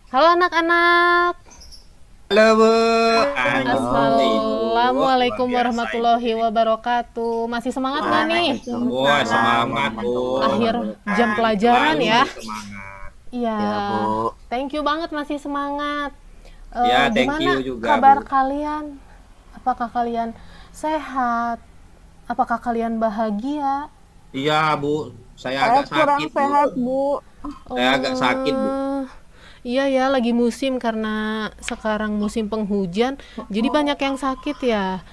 Halo anak-anak. Halo Bu, Halo, luar Assalamualaikum biasa ini. warahmatullahi wabarakatuh. Masih semangat nggak nih? Wah, Waalaikumsalam semangat Bu, Akhir jam warahmatullahi pelajaran selalu ya. bersemangat. Iya, Ya, Bu. thank you banget masih semangat. Ya, thank you Gimana juga kabar Bu. kalian? Apakah kalian sehat? Apakah kalian bahagia? Iya Bu, saya Saya agak kurang sakit Bu. sehat, Bu. Saya agak sakit Bu. Iya ya, lagi musim karena sekarang musim penghujan, jadi banyak yang sakit ya.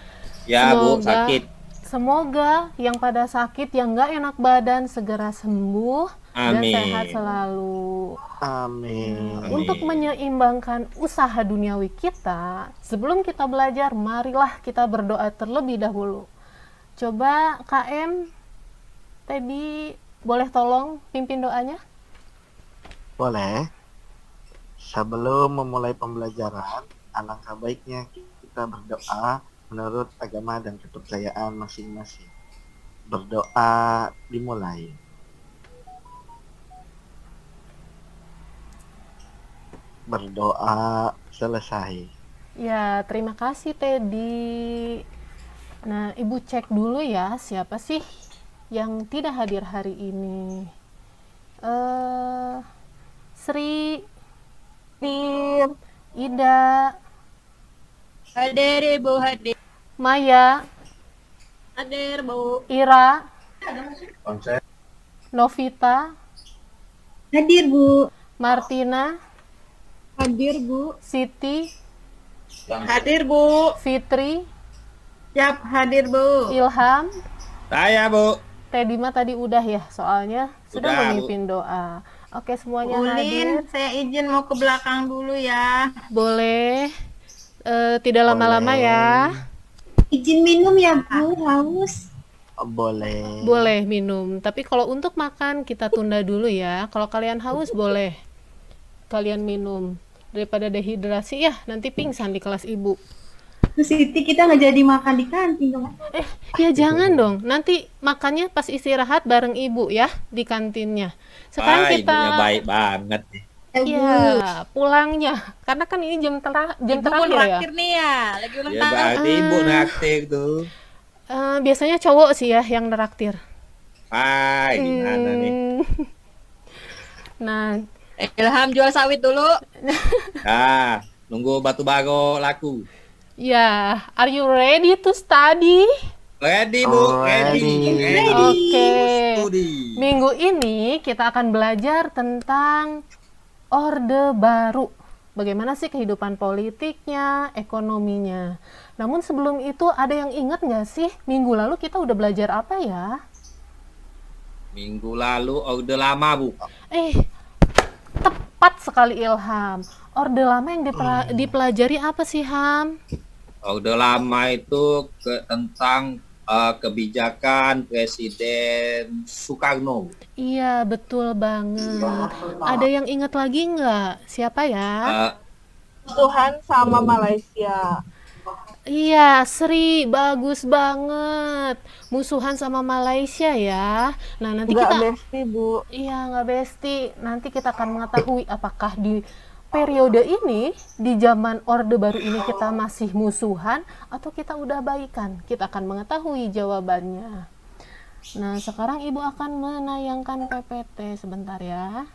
Ya Bu, Semoga sakit. semoga yang pada sakit yang nggak enak badan segera sembuh dan sehat Amin. selalu. Amin. Untuk Amin. menyeimbangkan usaha duniawi kita, sebelum kita belajar, marilah kita berdoa terlebih dahulu. Coba KM, Teddy, boleh tolong pimpin doanya? Boleh. Sebelum memulai pembelajaran, alangkah baiknya kita berdoa menurut agama dan kepercayaan masing-masing. Berdoa dimulai. Berdoa selesai. Ya, terima kasih Teddy. Nah, Ibu cek dulu ya, siapa sih yang tidak hadir hari ini? Sri, Hadir. Ida, Hadir, Ibu, hadir. Maya, Hadir, Bu. Ira, Konsep. Novita, Hadir, Bu. Martina, Hadir, Bu. Siti, Hadir, Bu. Fitri, Siap, hadir, Bu. Ilham. Saya Bu. Teddy mah tadi udah ya, soalnya sudah Udah, Bu. memimpin doa. Oke, semuanya Ulin, hadir. saya izin mau ke belakang dulu ya. Boleh. Tidak lama-lama Boleh. ya. Izin minum ya, Bu. Haus. Boleh. Boleh minum, tapi kalau untuk makan kita tunda dulu ya. Kalau kalian haus boleh kalian minum daripada dehidrasi ya, nanti pingsan di kelas ibu. Terus Siti, kita nggak jadi makan di kantin dong. Ya jangan dong, nanti makannya pas istirahat bareng ibu ya di kantinnya. Sekarang Wah, kita ibunya baik banget nih. ya pulangnya, karena kan ini jam terakhir ya. nih ya. Lagi ulang Ya berarti Ibu naktir tuh. Biasanya cowok sih ya yang neraktir. Wah, gimana nih? Nah, Ilham jual sawit dulu. Ah, nunggu batu bago laku. ya, are you ready to study? Ready Bu, ready. Ready. Oke. Studi. Minggu ini kita akan belajar tentang Orde Baru. Bagaimana sih kehidupan politiknya, ekonominya. Namun sebelum itu ada yang ingat nggak sih minggu lalu kita udah belajar apa ya? Minggu lalu Orde Lama Bu. Tepat sekali Ilham. Orde Lama yang dipelajari apa sih Ham? Orde Lama itu tentang kebijakan Presiden Soekarno. Iya betul banget. Ada yang ingat lagi nggak? Siapa ya? Eh, Tuhan sama Malaysia. Iya, Sri, bagus banget. Musuhan sama Malaysia ya. Nah, nanti Nggak kita besti, Bu. iya nggak besti. Nanti kita akan mengetahui apakah di periode ini, di zaman Orde Baru ini kita masih musuhan atau kita udah baikan. Kita akan mengetahui jawabannya. Nah, sekarang Ibu akan menayangkan PPT sebentar ya.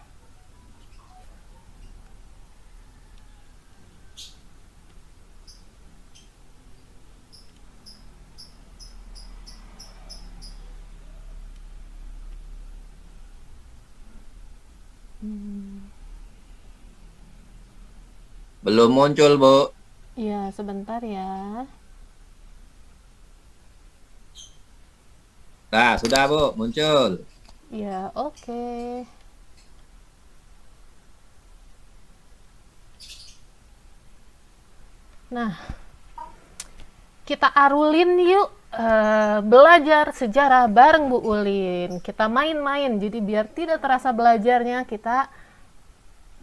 belum muncul Bu. Iya, sebentar ya. Nah, sudah Bu, muncul. Ya, oke. Nah, kita arulin yuk, belajar sejarah bareng Bu Ulin. Kita main-main, jadi biar tidak terasa belajarnya, kita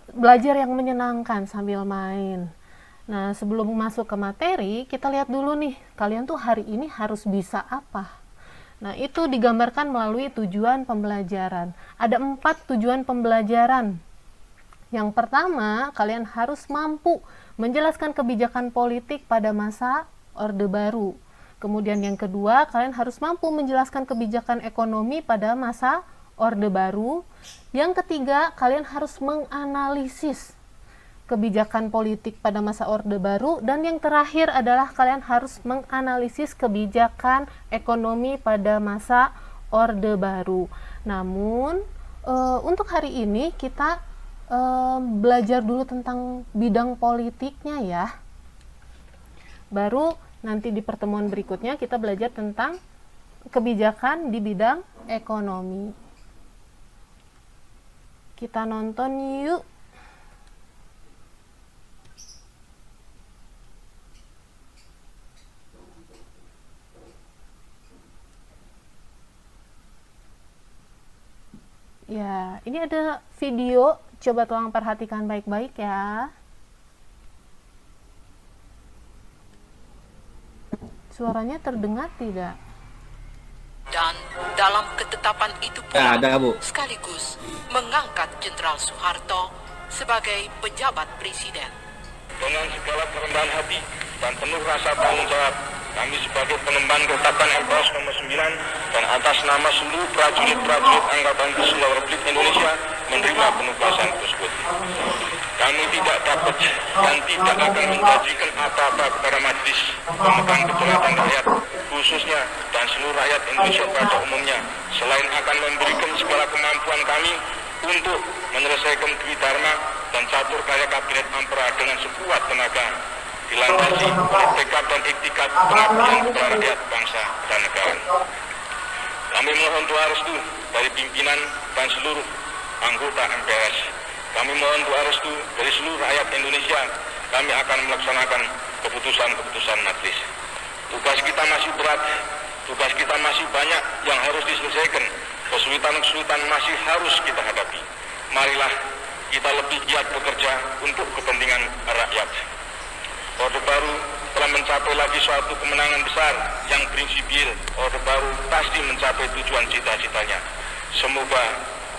belajar yang menyenangkan sambil main. Nah, sebelum masuk ke materi, kita lihat dulu nih, kalian tuh hari ini harus bisa apa? Nah, itu digambarkan melalui tujuan pembelajaran. Ada 4 tujuan pembelajaran. Yang pertama, kalian harus mampu menjelaskan kebijakan politik pada masa Orde Baru. Kemudian yang kedua, kalian harus mampu menjelaskan kebijakan ekonomi pada masa Orde Baru. Yang ketiga, kalian harus menganalisis kebijakan politik pada masa Orde Baru. Dan yang terakhir adalah kalian harus menganalisis kebijakan ekonomi pada masa Orde Baru. Namun, untuk hari ini kita belajar dulu tentang bidang politiknya ya. Baru nanti di pertemuan berikutnya kita belajar tentang kebijakan di bidang ekonomi. Kita nonton yuk. Ya, ini ada video. Coba tolong perhatikan baik-baik ya. Suaranya terdengar tidak? Dan dalam ketetapan itu Ya, pula ada, Bu. sekaligus mengangkat Jenderal Soeharto sebagai pejabat presiden. Dengan segala kerendahan hati dan penuh rasa tanggung jawab, kami sebagai pengemban ketetapan MPROS nomor 9 dan atas nama seluruh prajurit-prajurit Angkatan Besi Republik Indonesia menerima penugasan tersebut. Kami tidak dapat dan tidak akan menjanjikan apa-apa kepada majelis pemegang kedaulatan rakyat, khususnya dan seluruh rakyat Indonesia pada umumnya, selain akan memberikan segala kemampuan kami untuk menyelesaikan Dharma dan catur karya kabinet Ampera dengan sekuat tenaga, dilandasi oleh tekad dan iktikat pengabdian kepada rakyat, bangsa, dan negara. Kami mohon doa restu dari pimpinan dan seluruh anggota MPRS. Kami mohon doa restu dari seluruh rakyat Indonesia. Kami akan melaksanakan keputusan-keputusan majelis. Tugas kita masih berat, tugas kita masih banyak yang harus diselesaikan. Kesulitan-kesulitan masih harus kita hadapi. Marilah kita lebih giat bekerja untuk kepentingan rakyat. Orde Baru telah mencapai lagi suatu kemenangan besar yang prinsipil. Orde Baru pasti mencapai tujuan cita-citanya. Semoga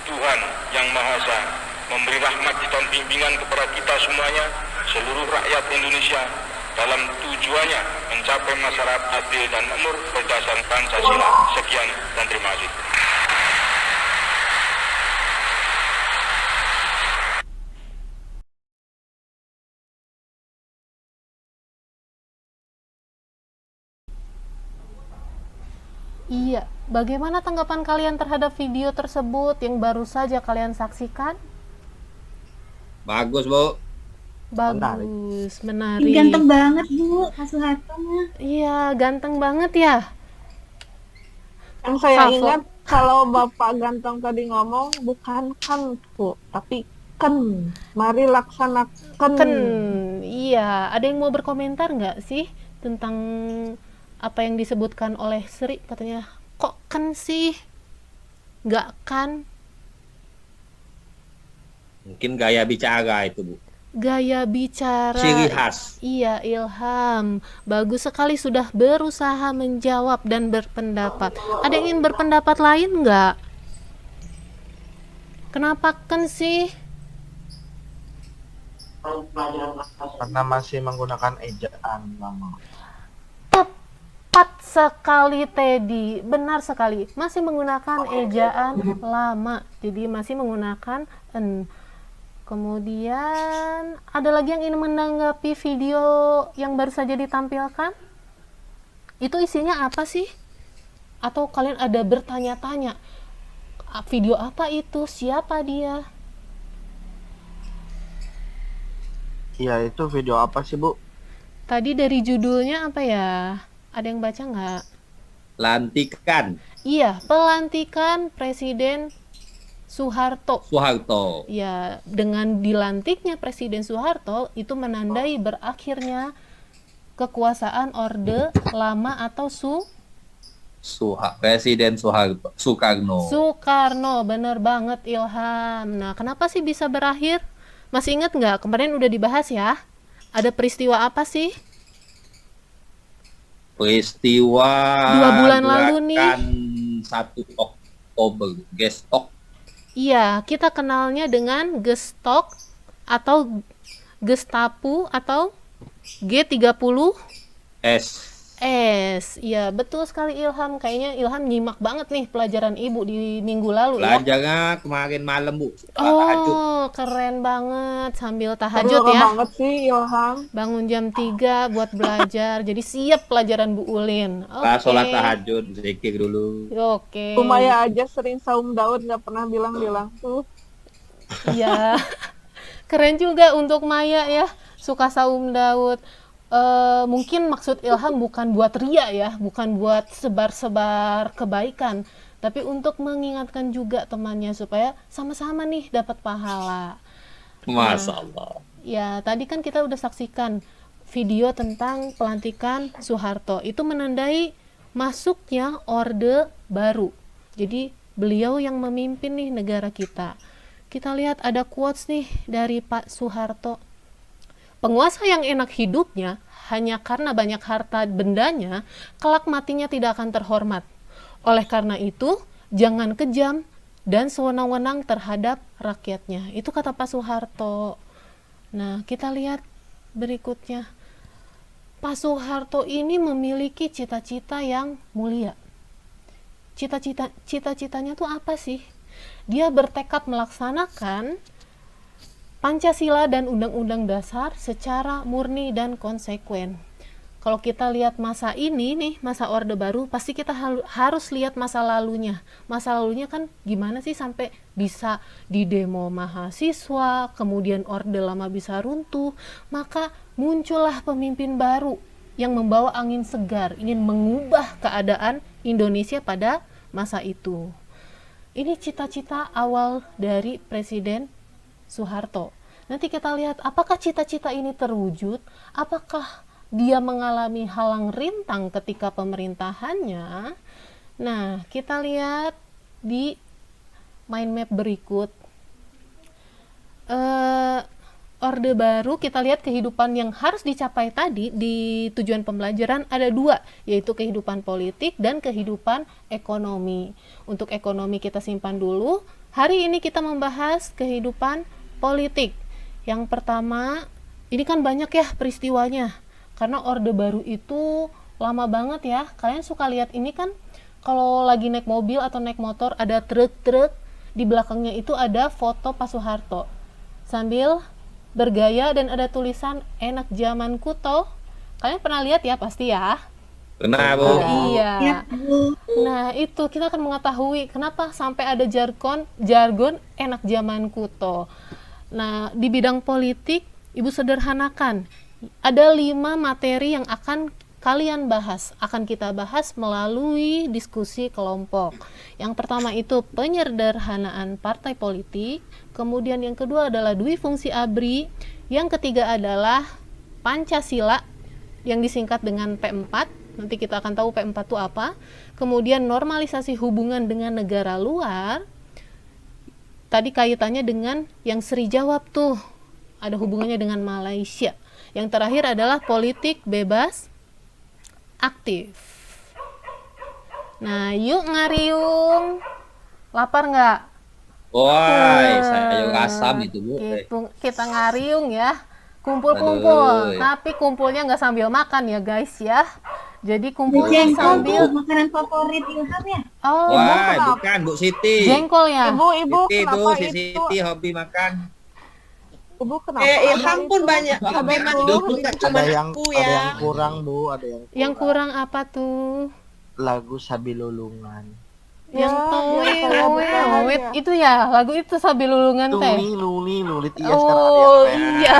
Tuhan Yang Maha Esa memberi rahmat dan bimbingan kepada kita semuanya, seluruh rakyat Indonesia, dalam tujuannya mencapai masyarakat adil dan makmur berdasarkan Pancasila. Sekian dan terima kasih. Iya, bagaimana tanggapan kalian terhadap video tersebut yang baru saja kalian saksikan? Bagus, Bu. Bagus, Ih, menarik. ganteng banget Bu, Pak Soeharto mah. Iya, ganteng banget ya. Yang saya Favo. ingat kalau Bapak Ganteng tadi ngomong bukan kan Bu, tapi ken. Mari laksanakan. Kan, iya. Ada yang mau berkomentar nggak sih tentang apa yang disebutkan oleh Sri? Katanya, kok kan sih? Nggak kan? Mungkin gaya bicara itu, Bu. Gaya bicara. Ciri khas. Iya, Ilham. Bagus sekali sudah berusaha menjawab dan berpendapat. Ada yang ingin berpendapat lain nggak? Kenapa kan sih? Karena masih menggunakan ejaan lama. Tepat sekali Teddy, benar sekali. Masih menggunakan ejaan lama, jadi masih menggunakan en. Kemudian ada lagi yang ingin menanggapi video yang baru saja ditampilkan? Itu isinya apa sih? Atau kalian ada bertanya-tanya, video apa itu? Siapa dia? Iya, itu video apa sih, Bu? Tadi dari judulnya apa ya? Ada yang baca nggak? Lantikan Iya, pelantikan Presiden Soeharto. Soeharto. Ya, dengan dilantiknya Presiden Soeharto itu menandai berakhirnya kekuasaan Orde Lama atau Presiden Soekarno. Soekarno. Bener banget Ilham. Nah, kenapa sih bisa berakhir? Masih ingat nggak? Kemarin udah dibahas ya. Ada peristiwa apa sih? Peristiwa 2 bulan lalu nih. gerakan 1 Oktober, Gestok. Iya, kita kenalnya dengan Gestok atau Gestapu atau G30 S. Ya betul sekali Ilham. Kayaknya Ilham nyimak banget nih pelajaran ibu di minggu lalu ya. Belajarnya kemarin malam Bu. Setelah tahajud. Oh, keren banget sambil tahajud Terlalu ya. banget sih Ilham. Bangun jam 3 buat belajar. Jadi siap pelajaran Bu Ulin. Setelah Oke. sholat tahajud, zikir dulu. Oke. Sumaya aja sering saum Daud nggak pernah bilang-bilang tuh. Iya. Keren juga untuk Maya ya, suka saum Daud. Mungkin maksud Ilham bukan buat ria ya, bukan buat sebar-sebar kebaikan, tapi untuk mengingatkan juga temannya supaya sama-sama nih dapat pahala. Masya Allah. Ya, tadi kan kita udah saksikan video tentang pelantikan Soeharto. Itu menandai masuknya Orde Baru. Jadi beliau yang memimpin nih negara kita. Kita lihat ada quotes nih dari Pak Soeharto. Penguasa yang enak hidupnya hanya karena banyak harta bendanya, kelak matinya tidak akan terhormat. Oleh karena itu, jangan kejam dan sewenang-wenang terhadap rakyatnya. Itu kata Pak Soeharto. Nah, kita lihat berikutnya. Pak Soeharto ini memiliki cita-cita yang mulia. Cita-citanya tuh apa sih? Dia bertekad melaksanakan Pancasila dan Undang-Undang Dasar secara murni dan konsekuen. Kalau kita lihat masa ini nih, masa Orde Baru, pasti kita harus lihat masa lalunya. Masa lalunya kan gimana sih sampai bisa didemo mahasiswa, kemudian Orde Lama bisa runtuh, maka muncullah pemimpin baru yang membawa angin segar, ingin mengubah keadaan Indonesia pada masa itu. Ini cita-cita awal dari Presiden Soeharto. Nanti kita lihat apakah cita-cita ini terwujud, apakah dia mengalami halang rintang ketika pemerintahannya. Nah, kita lihat di mind map berikut. Orde Baru, kita lihat kehidupan yang harus dicapai tadi di tujuan pembelajaran ada dua, yaitu kehidupan politik dan kehidupan ekonomi. Untuk ekonomi kita simpan dulu. Hari ini kita membahas kehidupan politik. Yang pertama, ini kan banyak ya peristiwanya. Karena Orde Baru itu lama banget ya. Kalian suka lihat ini kan kalau lagi naik mobil atau naik motor ada truk-truk, di belakangnya itu ada foto Pak Soeharto sambil bergaya dan ada tulisan enak zaman kuto. Kalian pernah lihat ya pasti ya? Pernah Bu. Iya. Ya, Bu. Nah, itu kita akan mengetahui kenapa sampai ada jargon enak zaman kuto. Nah, di bidang politik, Ibu sederhanakan. Ada 5 materi yang akan kalian bahas, akan kita bahas melalui diskusi kelompok. Yang pertama itu penyederhanaan partai politik, kemudian yang kedua adalah dui fungsi ABRI, yang ketiga adalah Pancasila yang disingkat dengan P4. Nanti kita akan tahu P4 itu apa. Kemudian normalisasi hubungan dengan negara luar. Tadi kaitannya dengan yang Sri jawab tuh, ada hubungannya dengan Malaysia. Yang terakhir adalah politik bebas aktif. Nah, yuk ngariung. Lapar nggak? Woi, sayur asam itu Bu. Kita ngariung ya. Kumpul-kumpul. Aduh. Tapi kumpulnya nggak sambil makan ya guys ya. Jadi kumpulnya Jengkol sambil tuh makanan favorit Ilham ya. oh, Wah, bukan Bu Siti. jengkol ya. Ibu Siti kenapa tuh, si itu? Siti hobi makan. Ibu kenapa? Ilham pun banyak. Ada Memang tuh, bukan cuma Ada yang aku ada ya. yang kurang Bu, ada Yang kurang apa tuh? lagu Sabilulungan. Yang Ya, towit, saya bukan towit aja. itu ya, lagu itu sambil lulungan teh. Luli lulit iya sekarang ada Oh yang iya,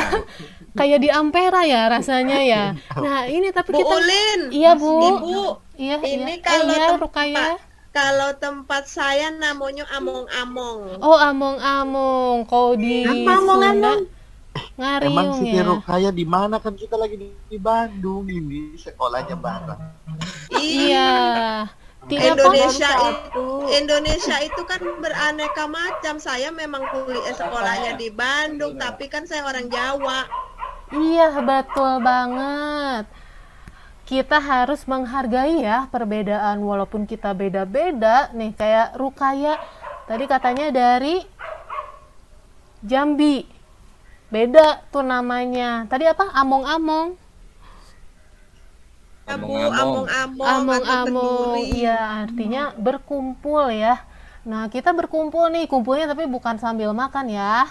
kayak di Ampera ya rasanya ya. Nah ini tapi Bu kita, Ulin, iya Bu, Ibu, iya ini iya. kalau Iya, tempat- Rukaya. kalau tempat saya namanya among-among. Oh among-among, kau di Apa among-among? Sunda ngariung Emang Siti ya. Rukaya di mana, kan kita lagi di Bandung ini sekolahnya bareng. Iya. Tidak Indonesia Baru itu Indonesia itu kan beraneka macam. Saya memang sekolahnya di Bandung, tapi kan saya orang Jawa. Iya betul banget. Kita harus menghargai ya perbedaan walaupun kita beda-beda. Nih kayak Rukaya tadi katanya dari Jambi. Beda tuh namanya. Tadi apa? Among-among. Ya, Bu, Among-among. among-among atau Among-among. kenduri. Iya, artinya berkumpul ya. Nah, kita berkumpul nih, kumpulnya tapi bukan sambil makan ya.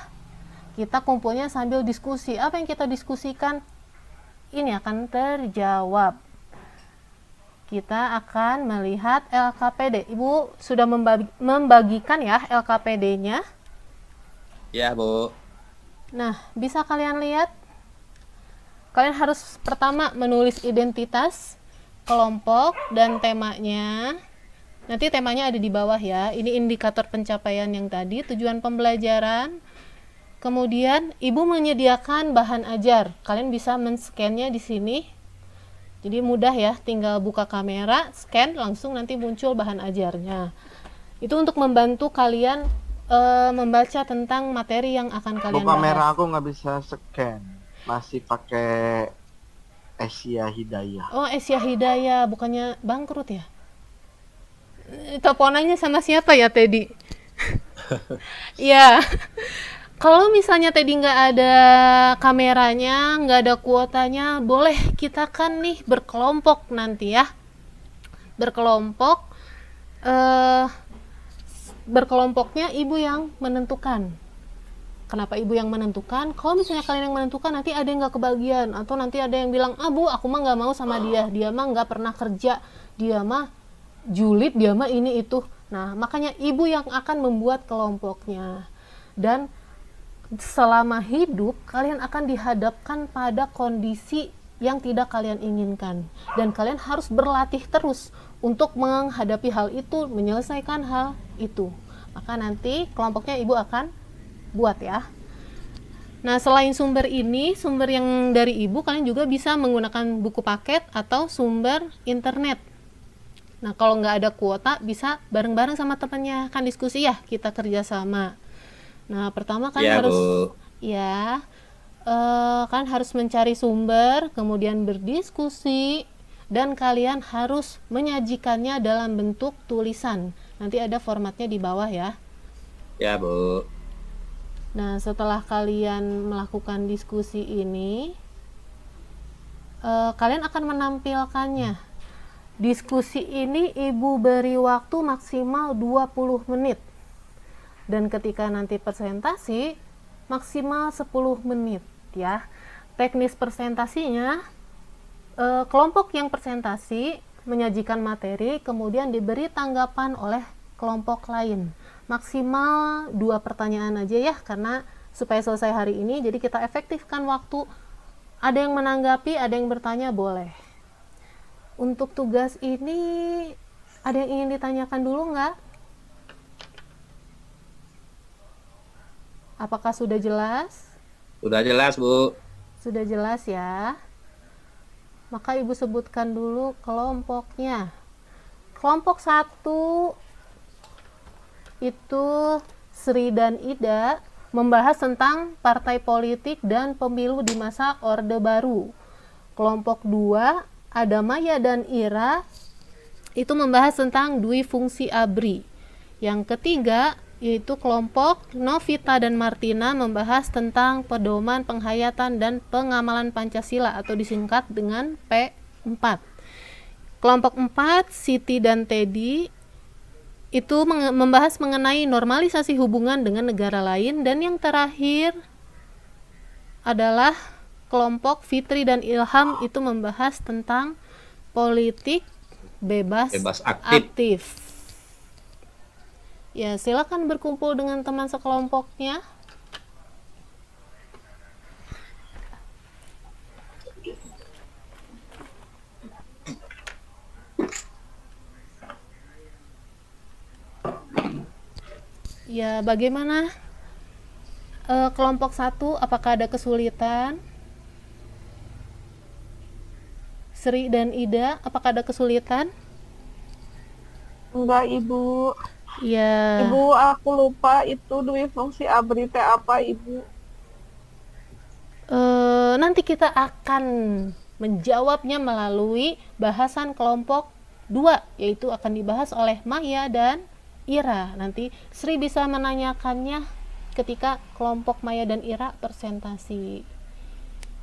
Kita kumpulnya sambil diskusi. Apa yang kita diskusikan? Ini akan terjawab. Kita akan melihat LKPD. Ibu sudah membagikan ya LKPD-nya. Ya, Bu. Nah, bisa kalian lihat? Kalian harus pertama menulis identitas, kelompok, dan temanya. Nanti temanya ada di bawah ya. Ini indikator pencapaian yang tadi, tujuan pembelajaran. Kemudian, Ibu menyediakan bahan ajar. Kalian bisa men-scan-nya di sini. Jadi mudah ya, tinggal buka kamera, scan, langsung nanti muncul bahan ajarnya. Itu untuk membantu kalian membaca tentang materi yang akan kalian Bu, kamera bahas. aku nggak bisa scan. Masih pakai Asia Hidayah. Oh, Asia Hidayah, bukannya bangkrut ya? Teleponannya sama siapa ya, Teddy? Ya, kalau misalnya Teddy nggak ada kameranya, nggak ada kuotanya, boleh kita kan nih berkelompok nanti ya. Berkelompok, berkelompoknya ibu yang menentukan. Kenapa ibu yang menentukan? Kalau misalnya kalian yang menentukan, nanti ada yang nggak kebagian, atau nanti ada yang bilang, ah bu, aku mah nggak mau sama dia mah nggak pernah kerja, dia mah julid, dia mah ini itu. Nah, makanya ibu yang akan membuat kelompoknya. Dan selama hidup, kalian akan dihadapkan pada kondisi yang tidak kalian inginkan. Dan kalian harus berlatih terus untuk menghadapi hal itu, menyelesaikan hal itu. Maka nanti kelompoknya ibu akan buat ya. Nah, selain sumber ini, sumber yang dari ibu, kalian juga bisa menggunakan buku paket atau sumber internet. Nah, kalau nggak ada kuota, bisa bareng-bareng sama temannya, kan diskusi ya, kita kerjasama. Nah, pertama kan Ya, harus Bu. ya kan harus mencari sumber, kemudian berdiskusi, dan kalian harus menyajikannya dalam bentuk tulisan. Nanti ada formatnya di bawah ya. Ya, Bu. Nah, setelah kalian melakukan diskusi ini, kalian akan menampilkannya. Diskusi ini ibu beri waktu maksimal 20 menit. Dan ketika nanti presentasi, maksimal 10 menit ya. Teknis presentasinya, kelompok yang presentasi menyajikan materi, kemudian diberi tanggapan oleh kelompok lain. Maksimal 2 pertanyaan aja ya, karena supaya selesai hari ini, jadi kita efektifkan waktu. Ada yang menanggapi, ada yang bertanya, boleh. Untuk tugas ini, ada yang ingin ditanyakan dulu nggak? Apakah sudah jelas? Sudah jelas, Bu. Sudah jelas ya. Maka ibu sebutkan dulu kelompoknya. Kelompok 1 itu Sri dan Ida membahas tentang partai politik dan pemilu di masa Orde Baru. Kelompok 2 ada Maya dan Ira, itu membahas tentang dui fungsi ABRI. Yang ketiga yaitu kelompok Novita dan Martina membahas tentang pedoman penghayatan dan pengamalan Pancasila atau disingkat dengan P4. Kelompok 4 Siti dan Teddy itu membahas mengenai normalisasi hubungan dengan negara lain. Dan yang terakhir adalah kelompok Fitri dan Ilham, itu membahas tentang politik bebas aktif. Ya, silakan berkumpul dengan teman sekelompoknya. Ya, bagaimana kelompok 1, apakah ada kesulitan? Sri dan Ida, apakah ada kesulitan? Enggak, Ibu. Ya. Ibu, aku lupa itu dui fungsi ABRI teh apa, Ibu? Nanti kita akan menjawabnya melalui bahasan kelompok 2, yaitu akan dibahas oleh Maya dan Ira. Nanti Sri bisa menanyakannya ketika kelompok Maya dan Ira presentasi.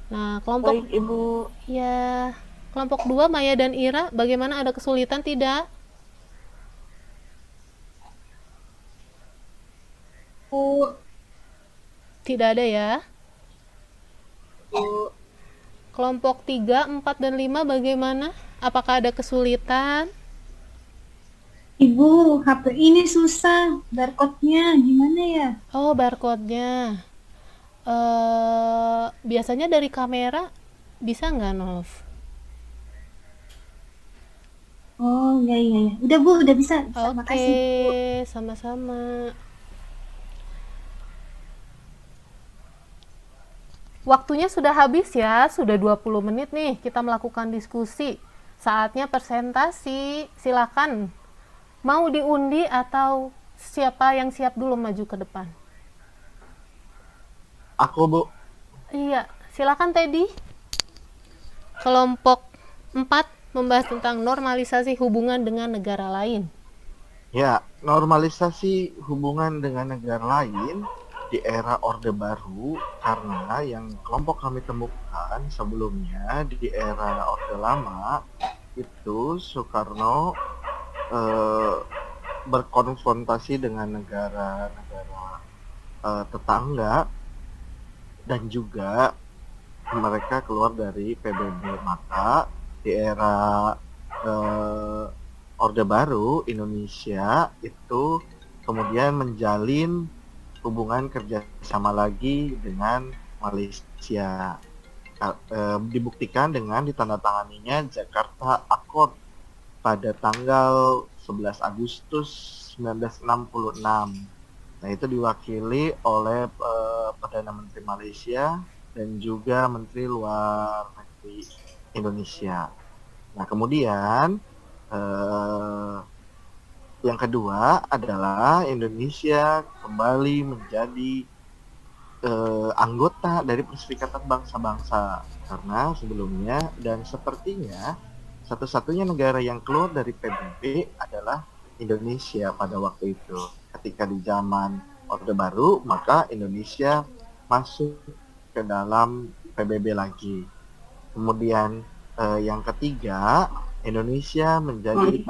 Nah, kelompok Baik, Ibu. ya kelompok 2 Maya dan Ira, bagaimana, ada kesulitan tidak? Bu, Tidak ada ya. Bu. Kelompok 3, 4 dan 5 bagaimana? Apakah ada kesulitan? Ibu, HP ini susah. Barcode-nya gimana ya? Oh, barcode-nya. Biasanya dari kamera bisa nggak, Nov? Oh, iya, iya, iya. Udah, Bu, udah bisa. Terima Oke, kasih, Bu. sama-sama. Waktunya sudah habis ya, sudah 20 menit nih kita melakukan diskusi. Saatnya presentasi, silakan. Mau diundi atau siapa yang siap dulu maju ke depan? Aku, Bu. Iya, silakan Teddy. Kelompok 4 membahas tentang normalisasi hubungan dengan negara lain. Ya, normalisasi hubungan dengan negara lain di era Orde Baru, karena yang kelompok kami temukan sebelumnya di era Orde Lama itu Soekarno berkonfrontasi dengan negara-negara tetangga, dan juga mereka keluar dari PBB. Maka di era Orde Baru, Indonesia itu kemudian menjalin hubungan kerjasama lagi dengan Malaysia. Dibuktikan dengan ditandatanganinya Jakarta Accord pada tanggal 11 Agustus 1966. Nah, itu diwakili oleh Perdana Menteri Malaysia dan juga Menteri Luar Negeri Indonesia. Nah, kemudian yang kedua adalah Indonesia kembali menjadi anggota dari Perserikatan Bangsa-Bangsa, karena sebelumnya dan sepertinya satu-satunya negara yang keluar dari PBB adalah Indonesia pada waktu itu. Ketika di zaman Orde Baru, maka Indonesia masuk ke dalam PBB lagi. Kemudian yang ketiga, Indonesia menjadi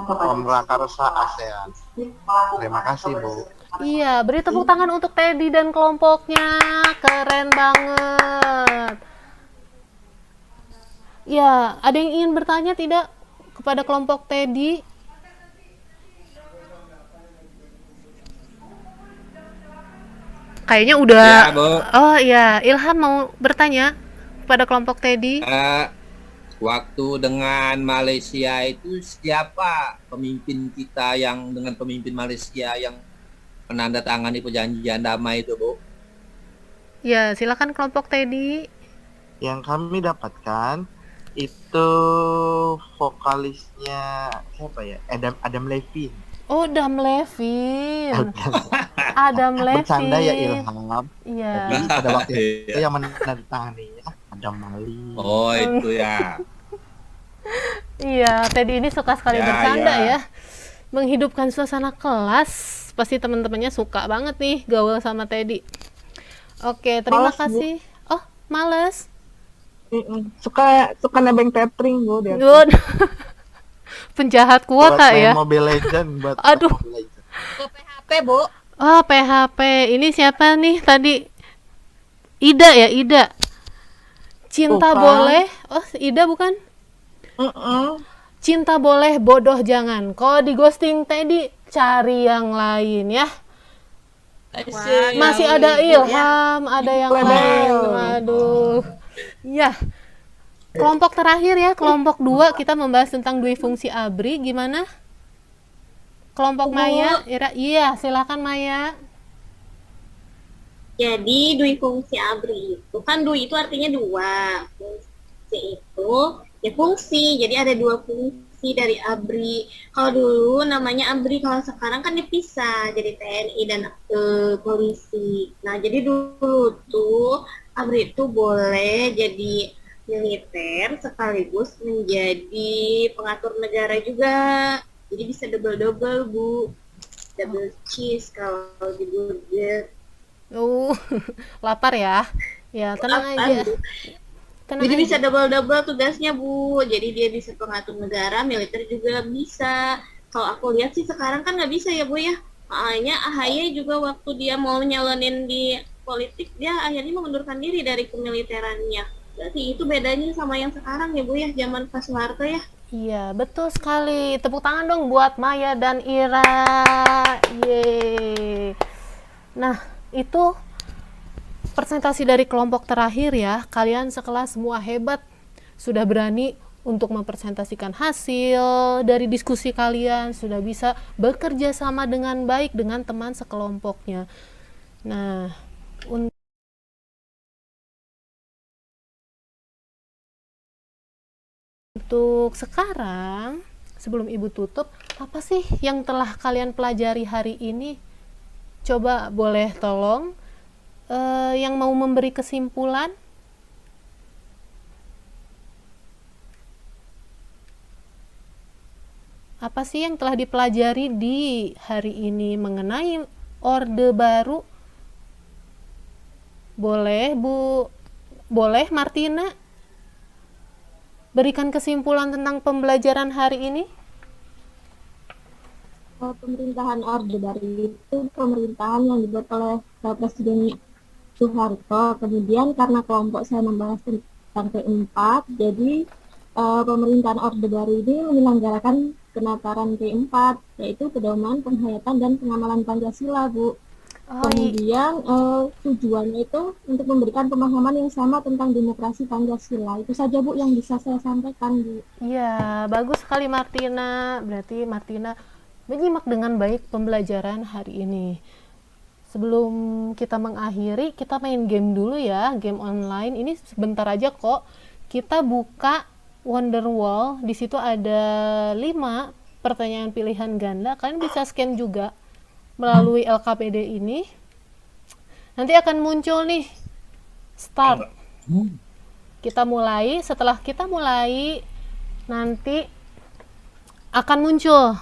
pemrakarsa ASEAN. Terima kasih, Bu. Iya, beri tepuk tangan untuk Teddy dan kelompoknya. Keren banget. Ya, ada yang ingin bertanya tidak kepada kelompok Teddy? Kayaknya udah. Ya, Bu. Oh iya, Ilham mau bertanya kepada kelompok Teddy. Waktu dengan Malaysia itu siapa pemimpin kita yang dengan pemimpin Malaysia yang menandatangani perjanjian damai itu, Bu? Ya, silakan kelompok Teddy. Yang kami dapatkan itu vokalisnya siapa ya? Adam Levine. Oh, Adam Levine. Adam Levine. Bercanda ya, Ilham. Iya. Jadi pada waktu itu yang menandatanganinya Adam Mali. Oh, itu ya. Iya, Teddy ini suka sekali Ya, bercanda ya. ya. Menghidupkan suasana kelas. Pasti teman-temannya suka banget nih gaul sama Teddy. Oke, terima Males, Bu. kasih. Oh, males. Suka nebeng tethering, Bu. Dia. Good. Penjahat Buat kuota main ya. Mobile Legend, buat Aduh. Mobile Legend. PHP, Bu. Oh, PHP. Ini siapa nih tadi? Ida ya, Ida. Cinta Bukan. boleh. Oh, Ida bukan? Cinta boleh, bodoh jangan. Kalau di ghosting Teddy, cari yang lain ya. Masih ada Ilham, ada yang lain. Aduh. Ya. Kelompok terakhir ya, kelompok 2 kita membahas tentang dui fungsi ABRI. Gimana? Kelompok Maya, Ira. Iya, silakan Maya. Jadi dui fungsi ABRI itu kan dui itu artinya dua. Fungsi itu ya fungsi. Jadi ada dua fungsi dari ABRI. Kalau dulu namanya ABRI, kalau sekarang kan dipisah jadi TNI dan polisi. Nah, jadi dulu tuh ABRI itu boleh jadi militer sekaligus menjadi pengatur negara juga. Jadi bisa double-double, Bu. Double cheese kalau di burger. Oh, lapar ya? Ya, tenang aja. Bu. Tenang Jadi aja. bisa double-double tugasnya, Bu. Jadi dia bisa pengatur negara, militer juga bisa. Kalau aku lihat sih sekarang kan nggak bisa ya, Bu ya. Makanya AHY juga waktu dia mau nyalonin di politik, dia akhirnya mengundurkan diri dari kemiliterannya. Berarti itu bedanya sama yang sekarang ya, Bu ya, zaman Pak Soeharto ya. Iya, betul sekali. Tepuk tangan dong buat Maya dan Ira. Yeay. Nah, itu presentasi dari kelompok terakhir ya. Kalian sekelas semua hebat. Sudah berani untuk mempresentasikan hasil dari diskusi kalian. Sudah bisa bekerja sama dengan baik dengan teman sekelompoknya. Nah, untuk sekarang, sebelum Ibu tutup, apa sih yang telah kalian pelajari hari ini? Coba boleh tolong yang mau memberi kesimpulan? Apa sih yang telah dipelajari di hari ini mengenai Orde Baru? Boleh, Bu. Boleh, Martina? Berikan kesimpulan tentang pembelajaran hari ini? Pemerintahan Orde Baru itu pemerintahan yang dibuat oleh Presiden Soeharto. Kemudian karena kelompok saya membahas tentang P4, jadi pemerintahan Orde Baru ini menyelenggarakan penataran P4, yaitu pedoman, penghayatan, dan pengamalan Pancasila, Bu. Kemudian tujuannya itu untuk memberikan pemahaman yang sama tentang demokrasi Pancasila. Itu saja, Bu, yang bisa saya sampaikan, Bu. Iya, bagus sekali Martina. Berarti Martina menyimak dengan baik pembelajaran hari ini. Sebelum kita mengakhiri, kita main game dulu ya, game online. Ini sebentar aja kok. Kita buka Wonderwall. Di situ ada 5 pertanyaan pilihan ganda. Kalian bisa scan juga melalui LKPD ini. Nanti akan muncul nih start. Kita mulai. Setelah kita mulai, nanti akan muncul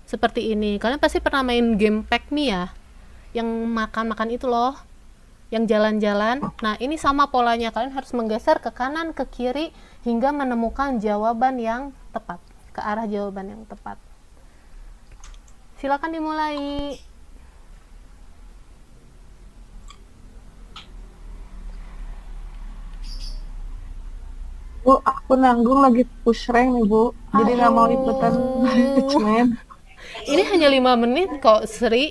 seperti ini. Kalian pasti pernah main game Pack Me ya, yang makan-makan itu loh, yang jalan-jalan. Nah, ini sama polanya. Kalian harus menggeser ke kanan, ke kiri, hingga menemukan jawaban yang tepat, ke arah jawaban yang tepat. Silakan dimulai. Bu, aku nanggung lagi push rank nih, Bu. Jadi nggak mau ikutan management. Ini hanya 5 menit kok, Sri.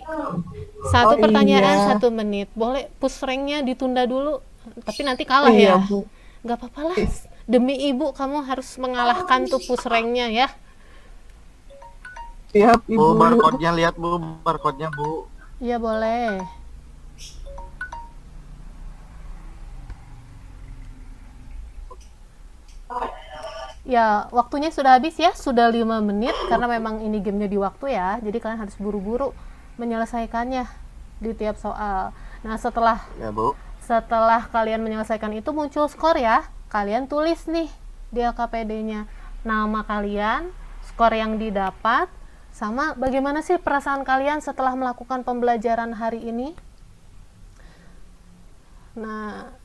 Satu Oh, pertanyaan iya. 1 menit. Boleh push ranknya ditunda dulu, tapi nanti kalah Iya, ya. Bu. Gak apa-apa lah. Demi ibu kamu harus mengalahkan tuh push ranknya ya. Siap, Bu, Ibu. barcode-nya lihat, Bu, barcode-nya, Bu. Iya boleh. Ya, waktunya sudah habis ya, sudah 5 menit karena memang ini gamenya di waktu ya. Jadi kalian harus buru-buru menyelesaikannya di tiap soal. Nah, Ya, Bu. setelah kalian menyelesaikan itu muncul skor ya. Kalian tulis nih di LKPD-nya nama kalian, skor yang didapat, sama bagaimana sih perasaan kalian setelah melakukan pembelajaran hari ini. Nah,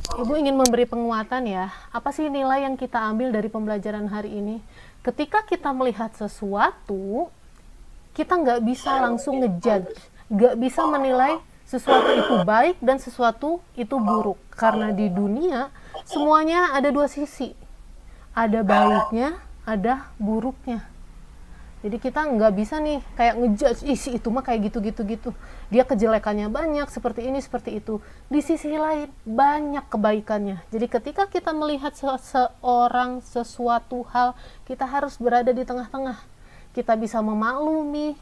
Ibu ingin memberi penguatan ya. Apa sih nilai yang kita ambil dari pembelajaran hari ini? Ketika kita melihat sesuatu, kita nggak bisa langsung ngejudge, nggak bisa menilai sesuatu itu baik dan sesuatu itu buruk. Karena di dunia semuanya ada 2 sisi. Ada baiknya, ada buruknya. Jadi kita nggak bisa nih kayak ngejudge, si itu mah kayak gitu-gitu. Dia kejelekannya banyak, seperti ini, seperti itu. Di sisi lain, banyak kebaikannya. Jadi ketika kita melihat seseorang, sesuatu hal, kita harus berada di tengah-tengah. Kita bisa memaklumi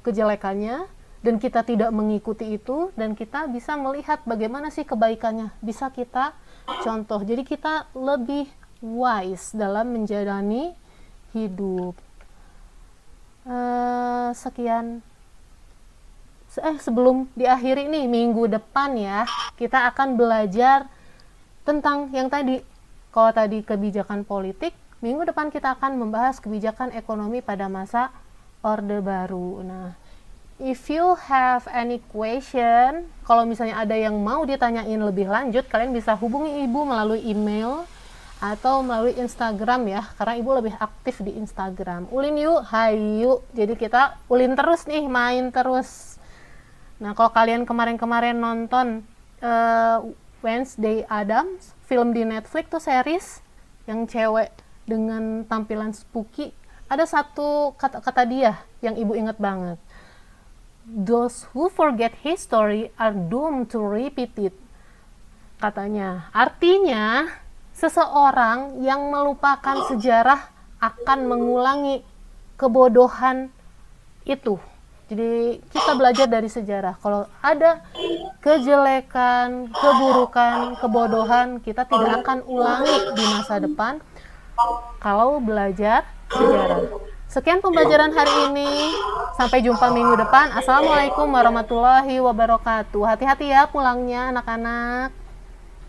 kejelekannya, dan kita tidak mengikuti itu, dan kita bisa melihat bagaimana sih kebaikannya. Bisa kita contoh. Jadi kita lebih wise dalam menjalani hidup. Sekian. Sebelum diakhiri nih, minggu depan ya, kita akan belajar tentang yang tadi. Kalau tadi kebijakan politik, minggu depan kita akan membahas kebijakan ekonomi pada masa Orde Baru. Nah, If you have any question, kalau misalnya ada yang mau ditanyain lebih lanjut, kalian bisa hubungi Ibu melalui email atau melalui Instagram ya, karena Ibu lebih aktif di Instagram. Ulin yuk, hayu. Jadi kita ulin terus nih, main terus. Nah, kalau kalian kemarin-kemarin nonton Wednesday Addams, film di Netflix tuh series yang cewek dengan tampilan spooky, ada satu kata-kata dia yang Ibu inget banget. Those who forget history are doomed to repeat it. Katanya, artinya seseorang yang melupakan sejarah akan mengulangi kebodohan itu. Jadi kita belajar dari sejarah. Kalau ada kejelekan, keburukan, kebodohan, kita tidak akan ulangi di masa depan kalau belajar sejarah. Sekian pembelajaran hari ini. Sampai jumpa minggu depan. Assalamualaikum warahmatullahi wabarakatuh. Hati-hati ya pulangnya anak-anak.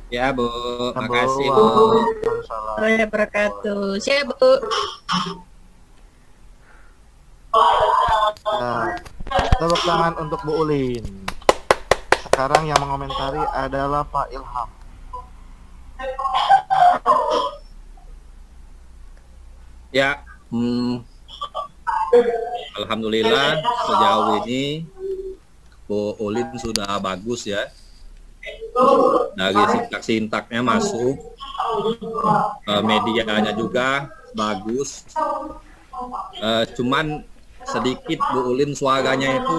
Ya, Bu. Bu. Makasih, Bu. Waalaikumsalam. Warahmatullahi wabarakatuh. Siap, Bu. Nah, tepuk tangan untuk Bu Ulin. Sekarang yang mengomentari adalah Pak Ilham. Ya, alhamdulillah sejauh ini Bu Ulin sudah bagus ya. Dari sintak-sintaknya masuk, medianya juga bagus. Cuman sedikit Bu Ulin suaranya itu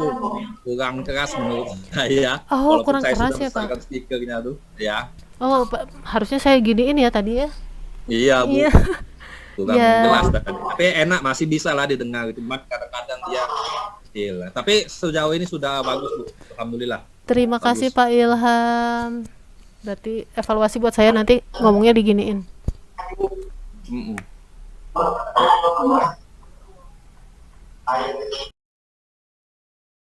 kurang keras menurut saya. Oh, Walaupun kurang saya keras sudah ya, Pak. memasukkan speakernya tuh, ya. Oh, harusnya saya giniin ya tadi ya. Iya, Bu. Iya. Kurang Ya. jelas tadi. Tapi enak, masih bisa lah didengar. Cuman kadang-kadang dia kecil. Tapi sejauh ini sudah bagus, Bu. Alhamdulillah. Terima Bagus. kasih Pak Ilham. Berarti evaluasi buat saya nanti ngomongnya diginiin. Mm-mm.